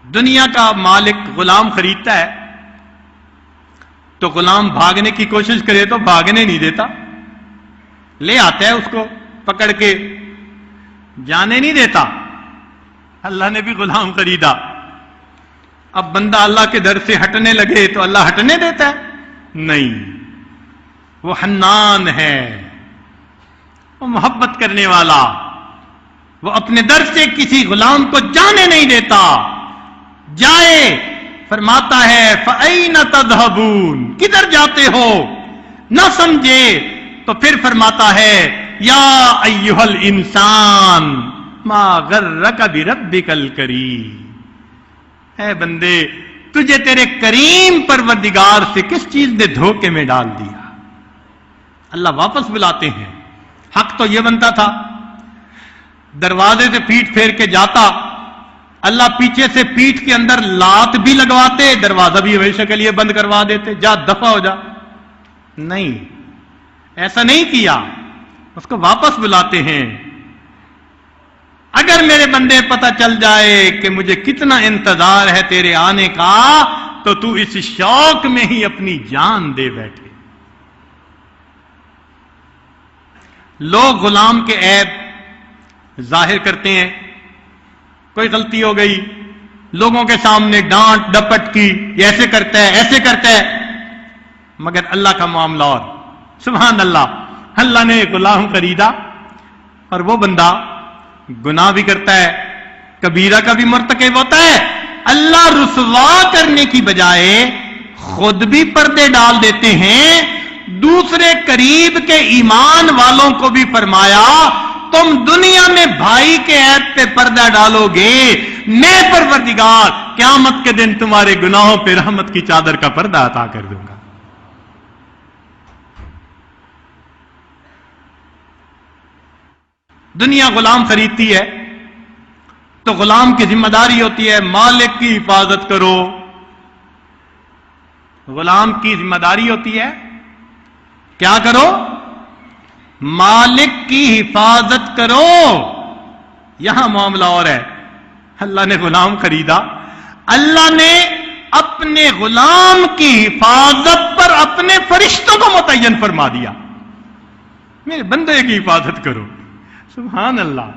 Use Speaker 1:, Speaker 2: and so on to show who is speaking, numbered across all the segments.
Speaker 1: دنیا کا مالک غلام خریدتا ہے تو غلام بھاگنے کی کوشش کرے تو بھاگنے نہیں دیتا، لے آتا ہے اس کو پکڑ کے، جانے نہیں دیتا۔ اللہ نے بھی غلام خریدا، اب بندہ اللہ کے در سے ہٹنے لگے تو اللہ ہٹنے دیتا ہے؟ نہیں، وہ حنان ہے، وہ محبت کرنے والا، وہ اپنے در سے کسی غلام کو جانے نہیں دیتا۔ جائے فرماتا ہے فَأَيْنَ تَذْهَبُونَ، کدھر جاتے ہو؟ نہ سمجھے تو پھر فرماتا ہے یا ایھا الانسان ما غرک بربک الکریم، اے بندے تجھے تیرے کریم پروردگار سے کس چیز نے دھوکے میں ڈال دیا؟ اللہ واپس بلاتے ہیں۔ حق تو یہ بنتا تھا دروازے سے پیٹ پھیر کے جاتا، اللہ پیچھے سے پیٹھ کے اندر لات بھی لگواتے، دروازہ بھی ہمیشہ کے لیے بند کروا دیتے، جا دفع ہو جا۔ نہیں، ایسا نہیں کیا، اس کو واپس بلاتے ہیں۔ اگر میرے بندے پتہ چل جائے کہ مجھے کتنا انتظار ہے تیرے آنے کا تو تو اس شوق میں ہی اپنی جان دے بیٹھے۔ لوگ غلام کے عیب ظاہر کرتے ہیں، کوئی غلطی ہو گئی لوگوں کے سامنے ڈانٹ ڈپٹ کی، یہ ایسے کرتا ہے ایسے کرتا ہے، مگر اللہ کا معاملہ اور سبحان اللہ۔ اللہ نے غلام خریدا اور وہ بندہ گناہ بھی کرتا ہے، کبیرہ کا بھی مرتکب ہوتا ہے، اللہ رسوا کرنے کی بجائے خود بھی پردے ڈال دیتے ہیں۔ دوسرے قریب کے ایمان والوں کو بھی فرمایا تم دنیا میں بھائی کے عیب پہ پردہ ڈالو گے، میں پروردگار قیامت کے دن تمہارے گناہوں پہ رحمت کی چادر کا پردہ عطا کر دوں گا۔ دنیا غلام خریدتی ہے تو غلام کی ذمہ داری ہوتی ہے مالک کی حفاظت کرو۔ غلام کی ذمہ داری ہوتی ہے کیا کرو؟ مالک کی حفاظت کرو۔ یہاں معاملہ اور ہے، اللہ نے غلام خریدا، اللہ نے اپنے غلام کی حفاظت پر اپنے فرشتوں کو متعین فرما دیا، میرے بندے کی حفاظت کرو۔ سبحان اللہ۔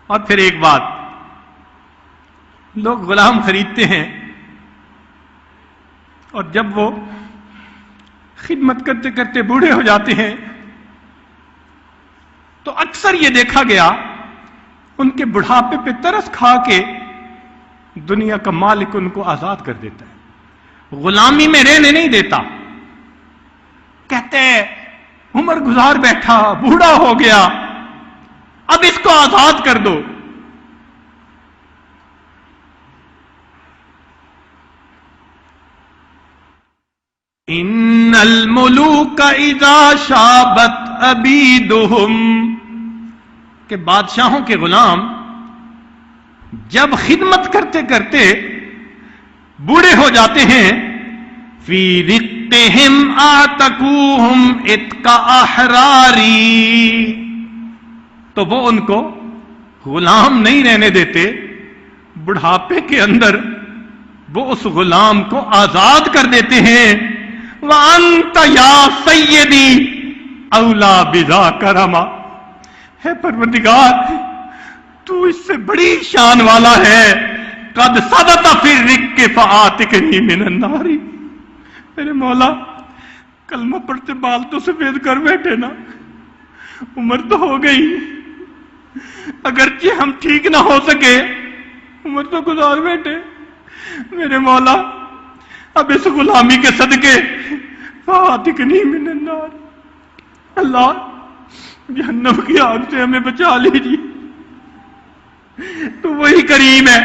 Speaker 1: اور پھر ایک بات، لوگ غلام خریدتے ہیں اور جب وہ خدمت کرتے کرتے بوڑھے ہو جاتے ہیں تو اکثر یہ دیکھا گیا ان کے بڑھاپے پہ ترس کھا کے دنیا کا مالک ان کو آزاد کر دیتا ہے، غلامی میں رہنے نہیں دیتا۔ کہتے ہیں عمر گزار بیٹھا، بوڑھا ہو گیا، اب اس کو آزاد کر دو۔ ان الملوک اذا شابت عبیدہم، کہ بادشاہوں کے غلام جب خدمت کرتے کرتے بوڑھے ہو جاتے ہیں، فی رقہم اعتقوہم اتق احراری، تو وہ ان کو غلام نہیں رہنے دیتے، بڑھاپے کے اندر وہ اس غلام کو آزاد کر دیتے ہیں۔ وَأَنْتَ يَا سَيِّدِي أَوْلَى بِذَاكَ رَمَا، ہے پروردگار تو اس سے بڑی شان والا ہے۔ قَدْ صَدَتَ فِي الرِّقِّ فَآتِكْنِي مِنَ النَّارِ، میرے مولا کلمہ پڑھتے بال تو سفید کر بیٹھے نا، عمر تو ہو گئی، اگرچہ ہم ٹھیک نہ ہو سکے عمر تو گزار بیٹھے، میرے مولا اب اس غلامی کے صدقے فاتکنی من النار، اللہ جہنم کی آگ سے ہمیں بچا لیجیے۔ تو وہی کریم ہے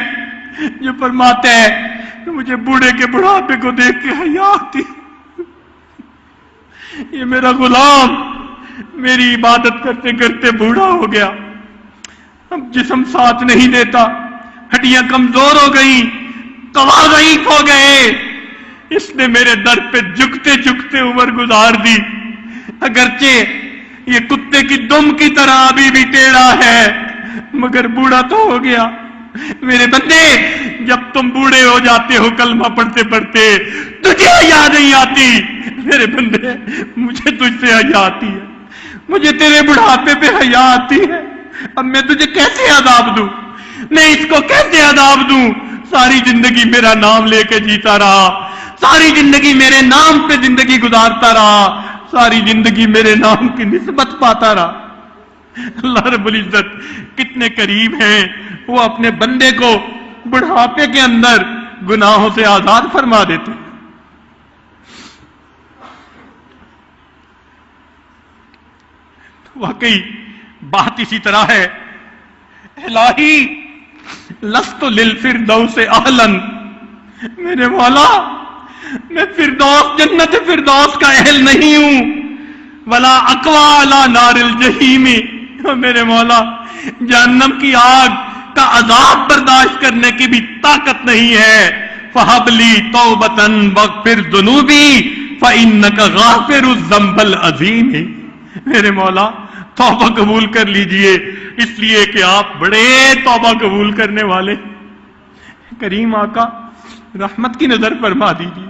Speaker 1: جو فرماتا ہے کہ مجھے بوڑھے کے بڑھاپے کو دیکھ کے حیا آتی، یہ میرا غلام میری عبادت کرتے کرتے بوڑھا ہو گیا، اب جسم ساتھ نہیں دیتا، ہڈیاں کمزور ہو گئی، قوا ضعیف ہو گئے، اس نے میرے در پہ جھکتے جھکتے عمر گزار دی۔ اگرچہ یہ کتے कुत्ते की दुम की तरह अभी भी टेढ़ा है, मगर बूढ़ा तो हो गया। मेरे बंदे, जब तुम बूढ़े हो जाते हो कलमा पढ़ते पढ़ते, तुझे हया नहीं आती। मेरे बंदे, मुझे तुझसे हया आती है, मुझे तेरे बुढ़ापे पे हया आती है। अब मैं तुझे कैसे अदाब दूं, मैं इसको कैसे अदाब दूं? सारी जिंदगी मेरा नाम लेके जीता रहा, सारी जिंदगी मेरे नाम पे जिंदगी गुजारता रहा, सारी जिंदगी मेरे नाम की निस्बत पाता रहा। अल्लाह रब्बुल इज्जत कितने करीब हैं, वो अपने बंदे को बुढ़ापे के अंदर गुनाहों से आजाद फरमा देते। तो वाकई बात इसी तरह है। इलाही लस्तु लिल फिरदौस अहलन, मेरे मौला मैं फिरदौस, जन्नत फिरदौस का अहल नहीं हूं। वला अकवा अला नारिल जहीमी, मेरे मौला जहन्नम की आग का अजाब बर्दाश्त करने की भी ताकत नहीं है। फहबली तौबतन वगफिर जुनूबी फइन्नका गाफिरुज़ ज़ंबल अज़ीम, मेरे मौला तौबा कबूल कर लीजिए, इसलिए कि आप बड़े तौबा कबूल करने वाले। करीम आका रहमत की नजर फरमा दीजिए।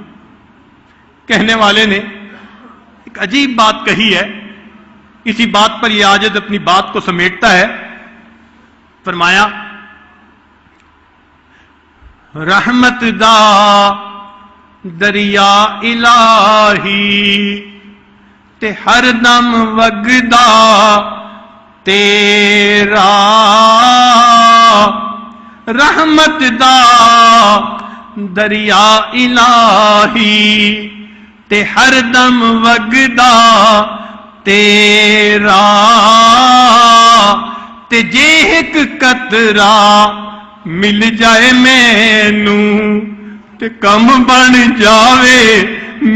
Speaker 1: कहने वाले ने एक अजीब बात कही है, इसी बात पर यह आजिज अपनी बात को समेटता है। फरमाया, रहमत दा दरिया इलाही ते हरदम वगदा तेरा, रहमत दा दरिया इलाही ते हरदम वगदा तेरा, ते जे एक कतरा मिल जाए मैनू ते कम बन जावे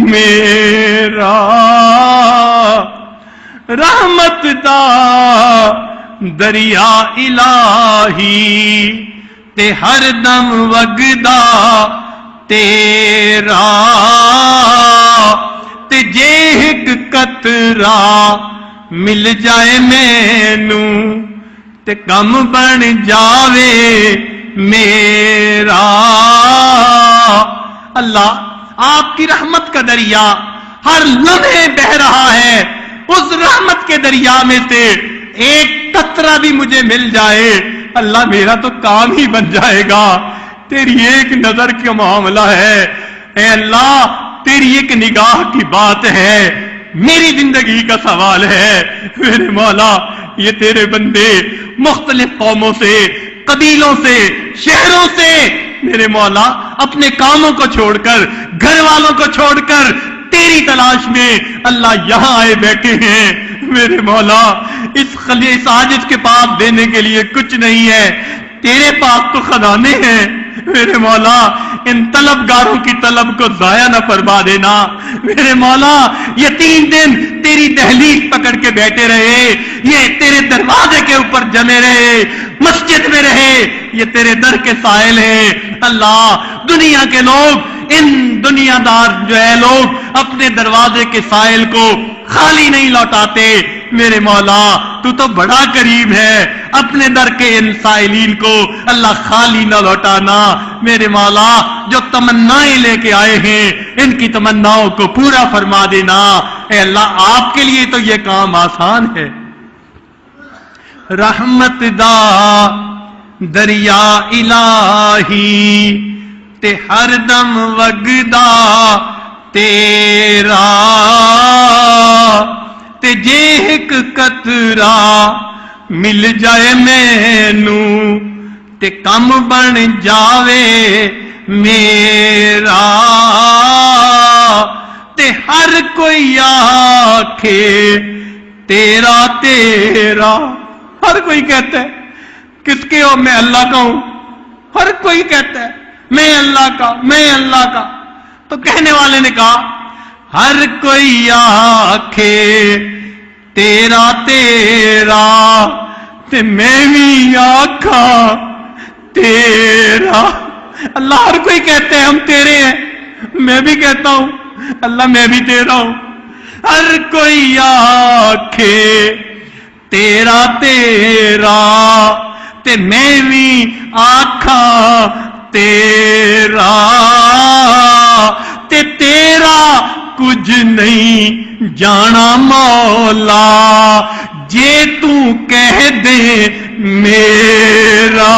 Speaker 1: मेरा। रहमत दा दरिया इलाही ते हरदम वगदा तेरा, ते जे एक कतरा मिल जाए मैनू ते कम बन जावे मेरा। अल्लाह, आपकी रहमत का दरिया हर लम्हे बह रहा है, उस रहमत के दरिया में से एक कतरा भी मुझे मिल जाए, अल्लाह मेरा तो काम ही बन जाएगा। तेरी एक नजर का मामला है, ऐ अल्लाह तेरी एक निगाह की बात है, मेरी जिंदगी का सवाल है। मेरे मौला, ये तेरे बंदे मुख्तलिफ कौमों से, कबीलों से, शहरों से, मेरे मौला अपने कामों को छोड़कर, घर वालों को छोड़कर तेरी तलाश में अल्लाह यहां आए बैठे हैं। मेरे मौला, इस आजिज के पास देने के लिए कुछ नहीं है, तेरे पास तो खजाने हैं। मेरे मौला, इन तलबगारों की तलब को जाया न फरमा देना। मेरे मौला, ये 3 दिन तेरी दहलीज पकड़ के बैठे रहे, ये तेरे दरवाजे के ऊपर जमे रहे, मस्जिद में रहे, ये तेरे दर के साइल हैं। अल्लाह, दुनिया के लोग, इन दुनियादार जो है लोग अपने दरवाजे के साइल को खाली नहीं लौटाते। मेरे मौला, तू तो बड़ा करीब है, अपने दर के इन साइलीन को अल्लाह खाली न लौटाना। मेरे मौला, जो तमन्नाएं लेके आए हैं, इनकी तमन्नाओं को पूरा फरमा देना। ए अल्लाह, आपके लिए तो ये काम आसान है। रहमत दा दरिया इलाही ते हरदम वगदा तेरा, ते जे एक कतरा मिल जाए मैनू ते कम बन जावे मेरा। ते हर कोई आखे तेरा तेरा, हर कोई कहता है, किसके हो? मैं अल्लाह का हूं। हर कोई कहता है मैं अल्लाह का, मैं अल्लाह का। तो कहने वाले ने कहा, हर कोई आखे तेरा तेरा, ते मैं भी आखा तेरा। अल्लाह, हर कोई कहते हैं हम तेरे हैं, मैं भी कहता हूं अल्लाह मैं भी तेरा हूं। हर कोई आखे तेरा तेरा ते मैं भी आखा तेरा ते तेरा कुछ नहीं जाना मौला जे तू कह दे मेरा।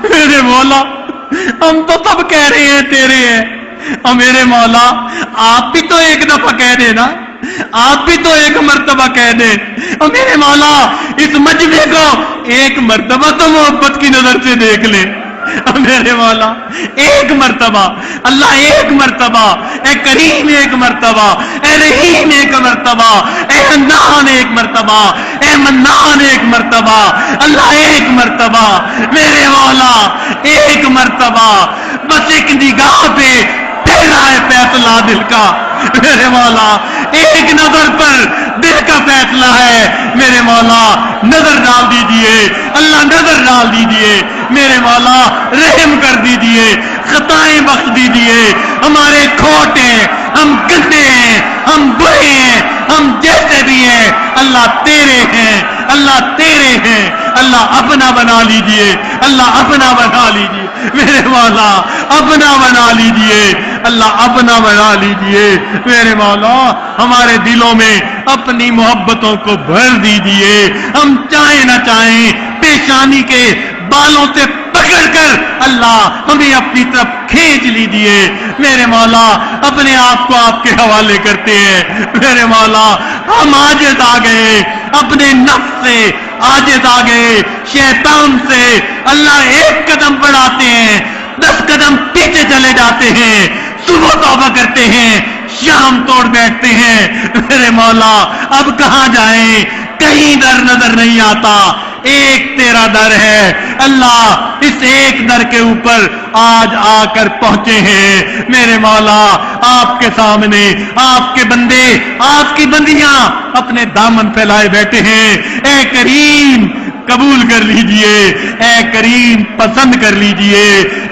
Speaker 1: मेरे मौला हम तो सब कह रहे हैं तेरे हैं, और मेरे मौला आप भी तो एक दफा कह देना, आप भी तो एक मर्तबा कह दे। और मेरे मौला इस मजमे को एक मर्तबा तो मोहब्बत की नजर से देख ले। और मेरे मौला एक मर्तबा, अल्लाह एक मर्तबा, ए करीम एक मर्तबा, ए रहीम एक मर्तबा, ए हन्नान एक मर्तबा, ए मन्नान एक मर्तबा, अल्लाह एक मर्तबा, मेरे मौला एक मर्तबा, बस एक निगाह पे तेरा है फैसला दिल का। मेरे मौला एक नजर पर दिल का फैसला है। मेरे मौला नजर डाल दीजिए, अल्लाह नजर डाल दीजिए। मेरे मौला रहम कर दीजिए, खताएं बख्श दीजिए। हमारे खोट हैं, हम गंदे हैं, हम बुरे हैं, हम जैसे भी हैं, अल्लाह तेरे हैं, अल्लाह तेरे हैं। अल्लाह अपना बना लीजिए, अल्लाह अपना बना लीजिए। मेरे मौला अपना बना लीजिए, अल्लाह अपना बना लीजिए। मेरे मौला हमारे दिलों में अपनी मोहब्बतों को भर दीजिए। हम चाहे ना चाहें पेशानी के बालों से पकड़कर अल्लाह हमें अपनी तरफ खींच लीजिए। मेरे मौला अपने आप को आपके हवाले करते हैं। मेरे मौला हम आजिज़ आ गए, अपने नफ्स से आजिज़ आ गए, शैतान से अल्लाह एक कदम बढ़ाते हैं, 10 कदम पीछे चले जाते हैं। सुबह तौबा करते हैं, शाम तोड़ बैठते हैं। मेरे मौला अब कहां जाएं, कहीं दर नजर नहीं आता, एक तेरा दर है। अल्लाह इस एक दर के ऊपर आज आकर पहुंचे हैं। मेरे मौला आपके सामने आपके बंदे, आपकी बंदियां अपने दामन फैलाए बैठे हैं। ए करीम कबूल कर लीजिए, ए करीम पसंद कर लीजिए,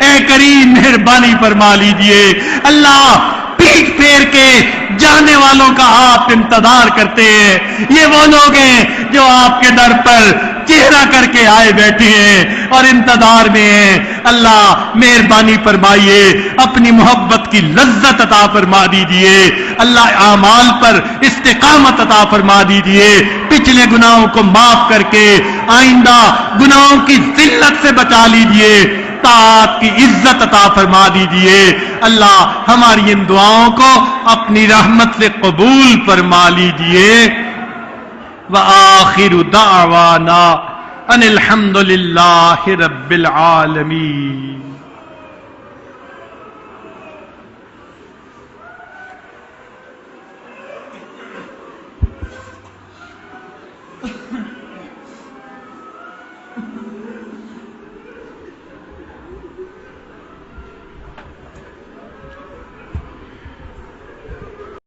Speaker 1: ए करीम मेहरबानी फरमा लीजिए। अल्लाह पीठ फेर के जाने वालों का आप इंतजार करते हैं। ये वो लोग हैं जो आपके दर पर चेहरा करके आए बैठे हैं और इंतजार में हैं। अल्लाह मेहरबानी फरमाइए, अपनी मोहब्बत की लज्जत अता फरमा दीजिए। अल्लाह आमाल पर इस्तिकामत अता फरमा दीजिए। पिछले गुनाहों को माफ करके आइंदा गुनाहों की जिल्लत से बचा लीजिए। ताक़त की इज्जत अता फरमा दीजिए। अल्लाह हमारी इन दुआओं को अपनी रहमत से कबूल फरमा लीजिए। व आखिरु दावाना अनिल हम्दुलिल्लाहि रब्बिल आलमीन।